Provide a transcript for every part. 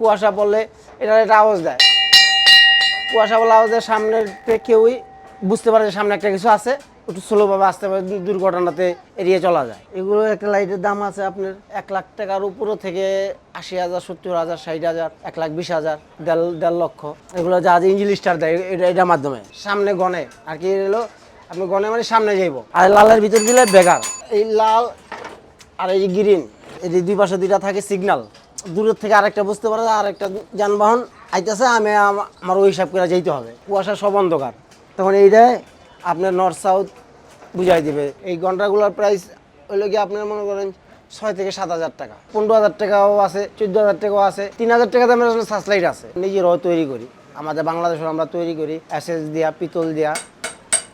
কুয়াশা পড়লে এটা একটা আওয়াজ দেয়। কুয়াশা বলে আওয়াজের সামনে কেউই বুঝতে পারে যে সামনে একটা কিছু আছে, একটু স্লোভাবে আসতে পারে, দুর্ঘটনাতে এড়িয়ে চলা যায়। এগুলো একটা লাইটের দাম আছে আপনার 1,00,000 টাকার উপরও থেকে 80,000, 70,000, 60,000, 1,20,000, 1.5 লক্ষ। এগুলো যা ইঞ্জিন স্টার দেয় এটার মাধ্যমে সামনে গনে আর কি হলো, আপনি গনে মানে সামনে যাইব। আর লালের ভিতর দিলে বেগার, এই লাল আর এই গ্রিন, এই দুই পাশে দুইটা থাকে সিগন্যাল। দূরের থেকে আরেকটা বুঝতে পারে আরেকটা যানবাহন আইতেছে, আমি আমার ওই হিসাব করে যেতে হবে। কুয়াশা সব অন্ধকার, তখন এইটাই আপনার নর্থ সাউথ বুঝাই দিবে। এই ঘন্টাগুলোর প্রাইস হইলো কি আপনার মনে করেন 6 থেকে 7,000 টাকা, 15,000 টাকাও আছে, 14,000 টাকাও আছে, 3,000 টাকা দামের সার্চলাইট আছে। নিজেরাও তৈরি করি, আমাদের বাংলাদেশে আমরা তৈরি করি এসএস দিয়া, পিতল দিয়া,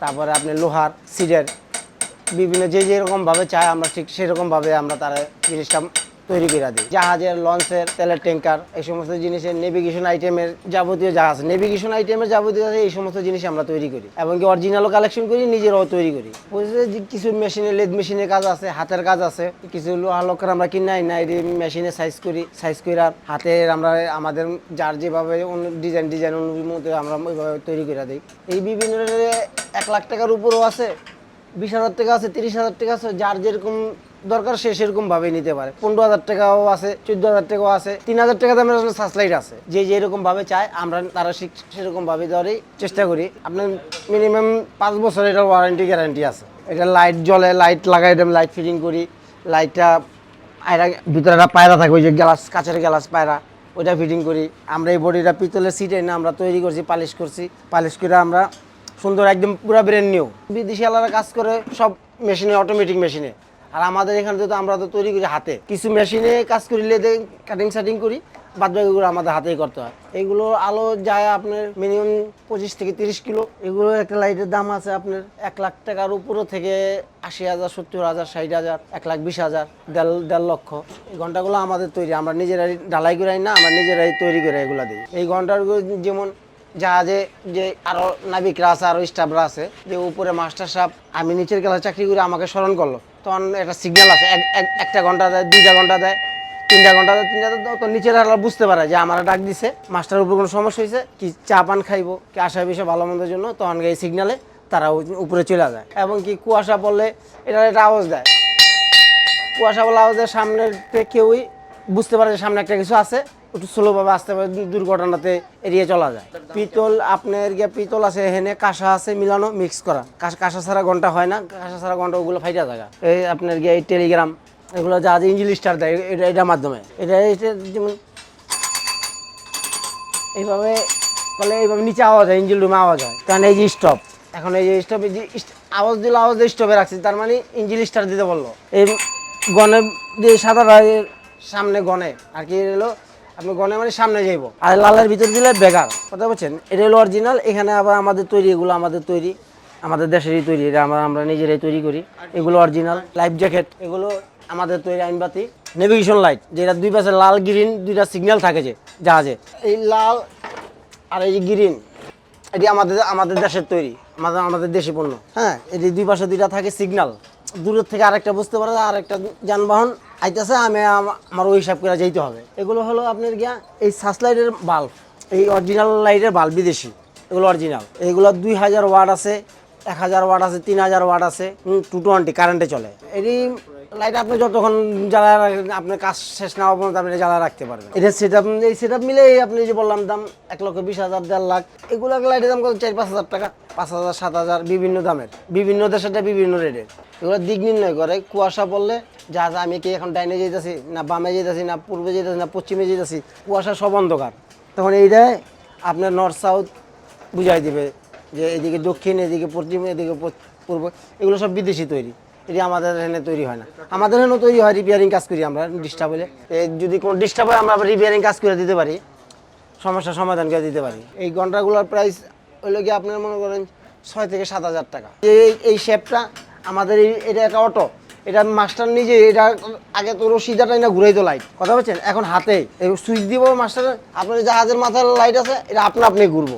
তারপরে আপনি লোহার, সিডের, বিভিন্ন যে যেরকমভাবে চায় আমরা ঠিক সেরকমভাবে আমরা তারা জিনিসটা তৈরি করে দিই। জাহাজের, লঞ্চের, তেলের ট্যাঙ্কার, এই সমস্ত জিনিসের নেভিগেশন আইটেমের যাবতীয় যা আছে, নেভিগেশন আইটেমের যাবতীয় এই সমস্ত জিনিস আমরা তৈরি করি এবং কি অরিজিনালও কালেকশন করি, নিজেরাও তৈরি করি। কিছু মেশিনে, লেদ মেশিনের কাজ আছে, হাতের কাজ আছে, কিছু লোহা লক্কর আমরা কিনাই না, এই মেশিনে সাইজ করি, সাইজ করে হাতের আমরা আমাদের যার যেভাবে ডিজাইন অনুমতি আমরা ওইভাবে তৈরি করে দিই। এই বিভিন্ন 1,00,000 টাকার উপরও আছে, 20,000 টাকা আছে, 30,000 টাকা আছে, যার যেরকম দরকার সে সেরকম ভাবে নিতে পারে। 15,000 টাকাও আছে, 14,000 টাকাও আছে, 3,000 টাকা দামের সার্চলাইট আছে। যে যেরকম ভাবে চায় আমরা তারা সেরকম ভাবে দেওয়ারই চেষ্টা করি। আপনার মিনিমাম 5 বছর এটার ওয়ারেন্টি গ্যারান্টি আছে। এটা লাইট জ্বলে, লাইট লাগাই লাইট ফিটিং করি, লাইটটা আয়রা ভিতরে একটা পায়রা থাকবে, ওই যে গ্লাস, কাঁচের গ্লাস পায়রা, ওইটা ফিটিং করি। আমরা এই বডিটা পিতলের সিটে না আমরা তৈরি করছি, পালিশ করছি, পালিশ করে আমরা সুন্দর একদম পুরো ব্র্যান্ড নিউ। বিদেশি আলাদা কাজ করে সব মেশিনে, অটোমেটিক মেশিনে। আর আমাদের এখানে তো আমরা তো তৈরি করি হাতে, কিছু মেশিনে কাজ করি, লেদে কাটিং সাটিং করি, বাদ বাকিগুলো আমাদের হাতেই করতে হয়। এগুলো আলো যায় আপনার মিনিমাম 25 থেকে 30 কিলো। এগুলো একটা লাইটের দাম আছে আপনার 1,00,000 টাকার উপরও থেকে 80,000, 70,000, 60,000, 1,20,000, 1.5 লক্ষ। এই ঘন্টাগুলো আমাদের তৈরি, আমরা নিজেরাই ঢালাই করাই না, আমরা নিজেরাই তৈরি করে এগুলো দিই। এই ঘন্টাগুলো যেমন জাহাজে যে আরো নাবিকরা আছে, আরো স্টাফরা আছে, যে উপরে মাস্টার সাহেব, আমি নিচের ক্লাসে চাকরি করে আমাকে স্মরণ করলো, তখন একটা সিগন্যাল আছে, 1 ঘন্টা দেয়, 2 ঘন্টা দেয়, 3 ঘন্টা দেয়, 3 ঘন্টা দেয়, তো নিচের বুঝতে পারে যে আমার ডাক দিছে, মাস্টার উপর কোনো সমস্যা হয়েছে, কি চা পান খাইবো, কি আশা বিষয় ভালো মন্দের জন্য, তখন এই সিগন্যালে তারা উপরে চলে যায়। এবং কি কুয়াশা পড়লে এটা একটা আওয়াজ দেয়। কুয়াশা বলে আওয়াজের সামনে কেউই বুঝতে পারে যে সামনে একটা কিছু আছে, একটু স্লোভাবে আসতে পারে, দুর্ঘটনাতে এড়িয়ে চলা যায়। পিতল আপনার গিয়ে পিতল আছে, এখানে কাঁসা আছে মিলানো, মিক্স করা। কাঁসা ছাড়া ঘন্টা হয় না, কাঁসা ছাড়া ঘন্টা ওগুলো ফাইটা থাকা। এই আপনার গিয়ে এই টেলিগ্রাম, এগুলো যা ইঞ্জিন স্টার দেয় এটার মাধ্যমে, এটা যেমন এইভাবে বলে, এইভাবে নিচে আওয়াজ হয়, ইঞ্জিন রুমে আওয়াজ হয়। কারণ এই যে স্টপ, এখন এই যে স্টপে যে আওয়াজ দিল, আওয়াজ দিয়ে স্টপে রাখছি, তার মানে ইঞ্জিন স্টার দিতে বললো। এই গনে দিয়ে সাদা সামনে গনে আর কি হলো, আপনি গনে মানে সামনে যাইব। আর লালের ভিতর দিলে বেগার, কথা বলছেন, এটা হলো অরিজিনাল। এখানে আবার আমাদের তৈরি, এগুলো আমাদের তৈরি, আমাদের দেশেরই তৈরি, এটা আমরা নিজেরাই তৈরি করি। এগুলো অরিজিনাল। লাইফ জ্যাকেট এগুলো আমাদের তৈরি। আইনবাতি, নেভিগেশন লাইট, যেটা দুই পাশে লাল গ্রিন দুইটা সিগন্যাল থাকে যে জাহাজে, এই লাল আর এই যে গ্রিন, এটি আমাদের দেশের তৈরি, আমাদের দেশি পণ্য। হ্যাঁ, এটি দুই পাশে দুইটা থাকে সিগন্যাল। দূরের থেকে আরেকটা বুঝতে পারে আরেকটা যানবাহন আইতেছে, আমি আমার ওই হিসাব করে যেতে হবে। এগুলো হলো আপনার গিয়া এই সার্চ লাইটের বাল্ব, এই অরিজিনাল লাইটের বাল্ব, বিদেশি এগুলো অরিজিনাল। এইগুলো 2,000 ওয়াট আছে, 1,000 ওয়াট আছে, 3,000 ওয়াট আছে, 220 কারেন্টে চলে। এটি লাইট আপনি যতক্ষণ জ্বালা আপনার কাজ শেষ না হওয়া পর্যন্ত আপনি জ্বালা রাখতে পারবেন। এটা এই সেট আপ মিলে আপনি যে বললাম দাম 1,20,000, 1.5 লাখ। এগুলো লাইটের দাম কত? 4-5 হাজার টাকা, 5,000, 7,000, বিভিন্ন দামের, বিভিন্ন দেশেরটা বিভিন্ন রেটের। এগুলো দিক নির্ণয় করে। কুয়াশা পড়লে যা আমি কি এখন ডাইনে যেতেছি না বামে যেতেছি না পূর্বে যেতেছি না পশ্চিমে যেতেছি, কুয়াশা সব অন্ধকার, তখন এইটাই আপনার নর্থ সাউথ বুঝাই দিবে যে এদিকে দক্ষিণ, এদিকে পশ্চিম, এদিকে পূর্ব। এগুলো সব বিদেশি তৈরি, এটি আমাদের এখানে তৈরি হয় না। আমাদের এখানেও তৈরি হয়, রিপেয়ারিং কাজ করি আমরা। ডিস্টার্ব হলে, যদি কোনো ডিস্টার্ব হয় আমরা রিপেয়ারিং কাজ করে দিতে পারি, সমস্যার সমাধান করে দিতে পারি। এই ঘন্টাগুলোর প্রাইস হইলো কি আপনার মনে করেন 6 থেকে 7,000 টাকা। এই শেপটা আমাদের এটা একটা অটো, এটা মাস্টার নিজে, এটা আগে তো রশিদাটাই না ঘুরাই তো লাইট, কথা বলছেন, এখন হাতে সুইচ দিব মাস্টার, আপনার জাহাজের মাথার লাইট আছে, এটা আপনি ঘুরবো।